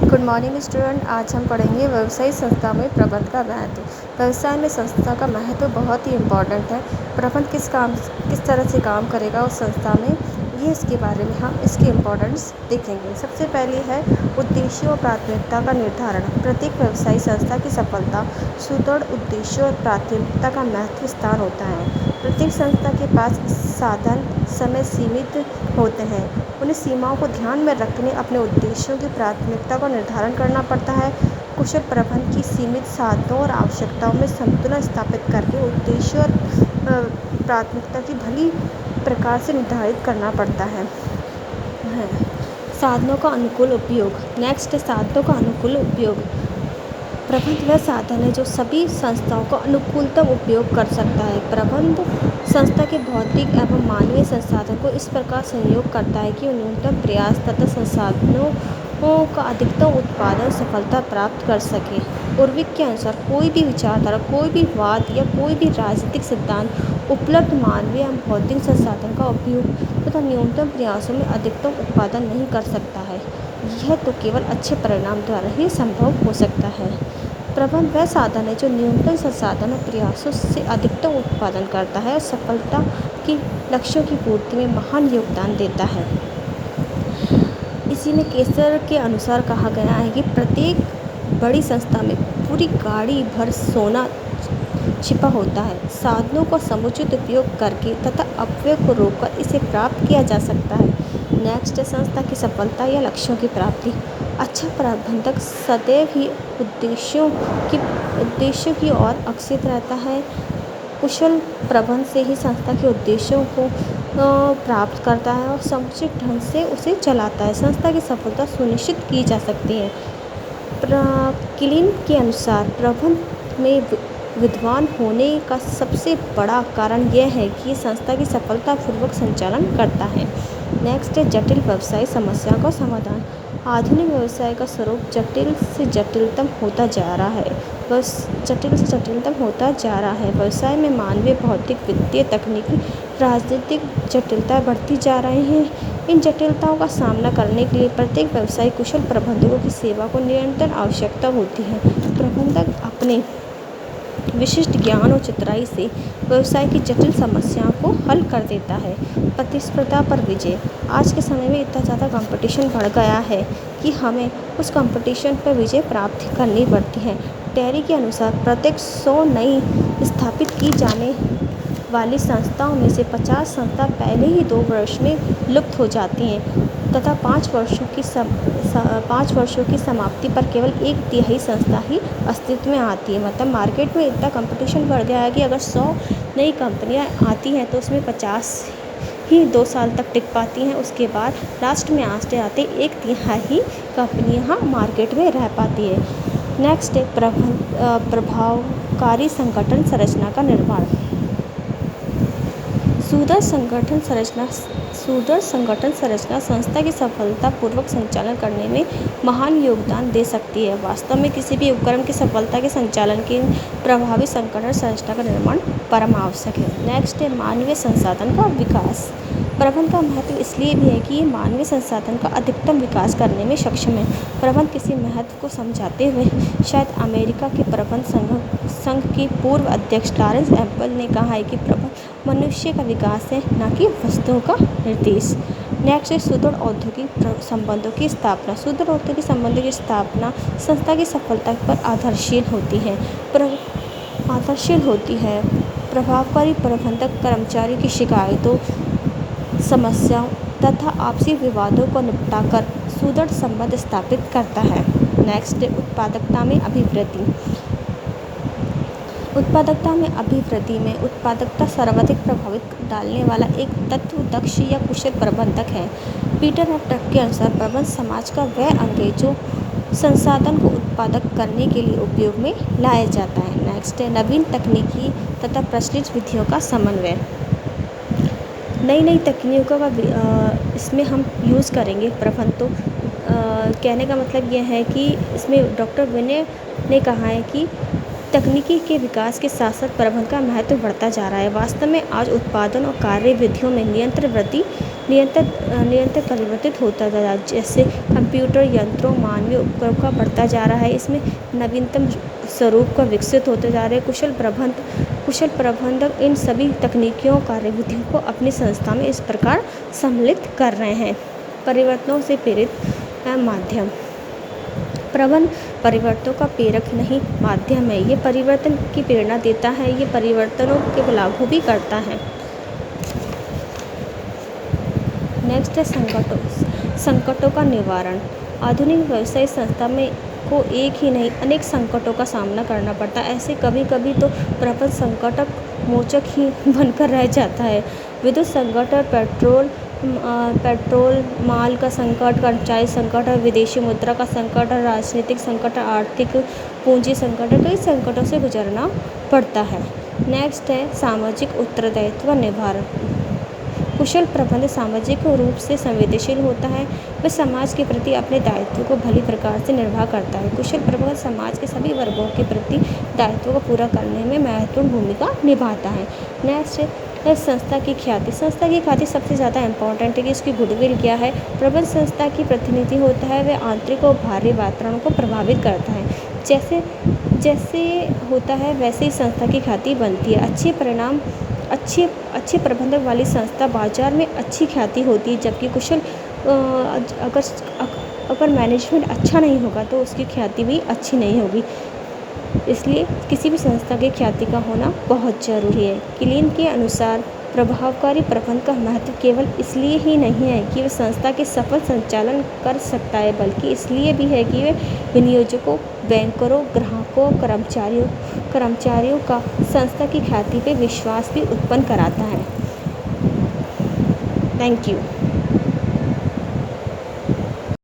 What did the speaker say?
Good morning student. आज हम पढ़ेंगे व्यवसायी संस्था में प्रबंध का महत्व। व्यवसाय में संस्था का महत्व बहुत ही इम्पोर्टेंट है। प्रबंध किस तरह से काम करेगा उस संस्था में, ये इसके बारे में हम इसकी इम्पोर्टेंस देखेंगे। सबसे पहले है उद्देश्य और प्राथमिकता का निर्धारण। प्रत्येक व्यवसायी संस्था की सफलता सुदृढ़ उद्देश्य और प्राथमिकता का महत्व स्थान होता है। प्रत्येक संस्था के पास साधन समय सीमित होते हैं। उन्हें सीमाओं को ध्यान में रखने अपने उद्देश्यों की प्राथमिकता को निर्धारण करना पड़ता है। कुशल प्रबंधन की सीमित साधनों और आवश्यकताओं में संतुलन स्थापित करके उद्देश्य और प्राथमिकता की भली प्रकार से निर्धारित करना पड़ता है। साधनों का अनुकूल उपयोग। नेक्स्ट, साधनों का अनुकूल उपयोग। प्रबंध वह साधन है जो सभी संस्थाओं का अनुकूलतम उपयोग कर सकता है। प्रबंध संस्था के भौतिक एवं मानवीय संसाधन को इस प्रकार संयोग करता है कि न्यूनतम प्रयास तथा संसाधनों का अधिकतम उत्पादन सफलता प्राप्त कर सके। उर्विक के अनुसार कोई भी विचारधारा, कोई भी वाद या कोई भी राजनीतिक सिद्धांत उपलब्ध मानवीय एवं भौतिक संसाधन का उपयोग तथा न्यूनतम प्रयासों में अधिकतम उत्पादन नहीं कर सकता है। यह तो केवल अच्छे परिणाम द्वारा ही संभव हो सकता है। प्रबंध वह साधन है जो न्यूनतम संसाधन और प्रयासों से अधिकतम उत्पादन करता है और सफलता की लक्ष्यों की पूर्ति में महान योगदान देता है। इसी में केसर के अनुसार कहा गया है कि प्रत्येक बड़ी संस्था में पूरी गाड़ी भर सोना छिपा होता है। साधनों का समुचित उपयोग करके तथा अपव्यय को रोककर इसे प्राप्त किया जा सकता है। नेक्स्ट, संस्था की सफलता या लक्ष्यों की प्राप्ति। अच्छा प्रबंधक सदैव ही उद्देश्यों की ओर अग्रसर रहता है। कुशल प्रबंध से ही संस्था के उद्देश्यों को प्राप्त करता है और समुचित ढंग से उसे चलाता है। संस्था की सफलता सुनिश्चित की जा सकती है। क्लीन के अनुसार प्रबंध में विद्वान होने का सबसे बड़ा कारण यह है कि संस्था की सफलतापूर्वक संचालन करता है। नेक्स्ट है जटिल व्यवसाय समस्याओं का समाधान। आधुनिक व्यवसाय का स्वरूप जटिल से जटिलतम होता जा रहा है। व्यवसाय में मानवीय, भौतिक, वित्तीय, तकनीकी, राजनीतिक जटिलताएं बढ़ती जा रही हैं। इन जटिलताओं का सामना करने के लिए प्रत्येक व्यवसायी कुशल प्रबंधकों की सेवा को निरंतर आवश्यकता होती है। प्रबंधक अपने विशिष्ट ज्ञान और चतुराई से व्यवसाय की जटिल समस्याओं को हल कर देता है। प्रतिस्पर्धा पर विजय। आज के समय में इतना ज़्यादा कंपटीशन बढ़ गया है कि हमें उस कंपटीशन पर विजय प्राप्त करनी पड़ती है। टेरी के अनुसार प्रत्येक 100 नई स्थापित की जाने वाली संस्थाओं में से 50 संस्था पहले ही 2 वर्ष में लुप्त हो जाती हैं तथा 5 वर्षों की समाप्ति पर केवल 1/3 संस्था ही अस्तित्व में आती है। मतलब मार्केट में इतना कंपटीशन बढ़ गया है कि अगर 100 नई कंपनियां आती हैं तो उसमें 50 ही 2 साल तक टिक पाती हैं। उसके बाद लास्ट में आते आते 1/3 कंपनियां मार्केट में रह पाती है। नेक्स्ट है प्रभावकारी संगठन संरचना का निर्माण। सुदृढ़ संगठन संरचना संस्था की सफलतापूर्वक संचालन करने में महान योगदान दे सकती है। वास्तव में किसी भी उपक्रम की सफलता के संचालन के प्रभावी संगठन संरचना का निर्माण परम आवश्यक है। नेक्स्ट है मानवीय संसाधन का विकास। प्रबंध का महत्व इसलिए भी है कि ये मानवीय संसाधन का अधिकतम विकास करने में सक्षम है। प्रबंध किसी महत्व को समझाते हुए शायद अमेरिका के प्रबंध संघ के पूर्व अध्यक्ष लॉरेंस एम्पल ने कहा है कि प्रबंध मनुष्य का विकास है, न कि वस्तुओं का निर्देश। नेक्स्ट है सुदृढ़ औद्योगिक संबंधों की स्थापना। सुदृढ़ औद्योगिक संबंधों की स्थापना संस्था की सफलता पर आधारशील होती है। प्रभावकारी प्रबंधक कर्मचारियों की शिकायतों, समस्याओं तथा आपसी विवादों को निपटाकर सुदृढ़ संबंध स्थापित करता है। नेक्स्ट है उत्पादकता में अभिवृद्धि। उत्पादकता सर्वाधिक प्रभावित डालने वाला एक तत्व दक्ष या कुशल प्रबंधक है। पीटर एफ ड्रक के अनुसार प्रबंध समाज का वह अंग है जो संसाधन को उत्पादक करने के लिए उपयोग में लाया जाता है। नेक्स्ट है नवीन तकनीकी तथा प्रचलित विधियों का समन्वय। नई तकनीकों का इसमें हम यूज़ करेंगे प्रबंध। तो कहने का मतलब यह है कि इसमें डॉक्टर विनय ने कहा है कि तकनीकी के विकास के साथ साथ प्रबंध का महत्व बढ़ता जा रहा है। वास्तव में आज उत्पादन और कार्य विधियों में निरंतर वृद्धि निरंतर परिवर्तित होता जा रहा है। जैसे कंप्यूटर यंत्रों मानवीय उपकरणों का बढ़ता जा रहा है, इसमें नवीनतम स्वरूप का विकसित होते जा रहे हैं। कुशल प्रबंधक इन सभी तकनीकियों कार्यविधियों को अपनी संस्था में इस प्रकार सम्मिलित कर रहे हैं। परिवर्तनों से प्रेरित माध्यम। प्रबंध परिवर्तनों का प्रेरक नहीं, माध्यम है। ये परिवर्तन की प्रेरणा देता है, ये परिवर्तनों के लागू भी करता है। नेक्स्ट है संकटों का निवारण। आधुनिक व्यवसाय संस्था में को एक ही नहीं अनेक संकटों का सामना करना पड़ता है। ऐसे कभी कभी तो प्रबंध संकटक मोचक ही बनकर रह जाता है। विद्युत संकट, पेट्रोल माल का संकट, कर्मचारी संकट, विदेशी मुद्रा का संकट, राजनीतिक संकट, आर्थिक पूंजी संकट, कई संकटों से गुजरना पड़ता है। नेक्स्ट है सामाजिक उत्तरदायित्व निवारण। कुशल प्रबंधक सामाजिक रूप से संवेदनशील होता है, वह समाज के प्रति अपने दायित्व को भली प्रकार से निर्वाह करता है। कुशल प्रबंधक समाज के सभी वर्गों के प्रति दायित्व को पूरा करने में महत्वपूर्ण भूमिका निभाता है। नेक्स्ट है संस्था की ख्याति। संस्था की ख्याति सबसे ज़्यादा इम्पोर्टेंट है कि इसकी गुडविल क्या है। प्रबंध संस्था की प्रतिनिधि होता है, वह आंतरिक और बाहरी वातावरण को प्रभावित करता है। जैसे होता है वैसे ही संस्था की ख्याति बनती है। अच्छे प्रबंधक वाली संस्था बाजार में अच्छी ख्याति होती है, जबकि अगर मैनेजमेंट अच्छा नहीं होगा तो उसकी ख्याति भी अच्छी नहीं होगी। इसलिए किसी भी संस्था की ख्याति का होना बहुत ज़रूरी है। किलीन के अनुसार प्रभावकारी प्रबंधन का महत्व केवल इसलिए ही नहीं है कि वह संस्था के सफल संचालन कर सकता है, बल्कि इसलिए भी है कि वह विनियोजकों, बैंकरों, ग्राहकों, कर्मचारियों का संस्था की ख्याति पे विश्वास भी उत्पन्न कराता है। Thank you.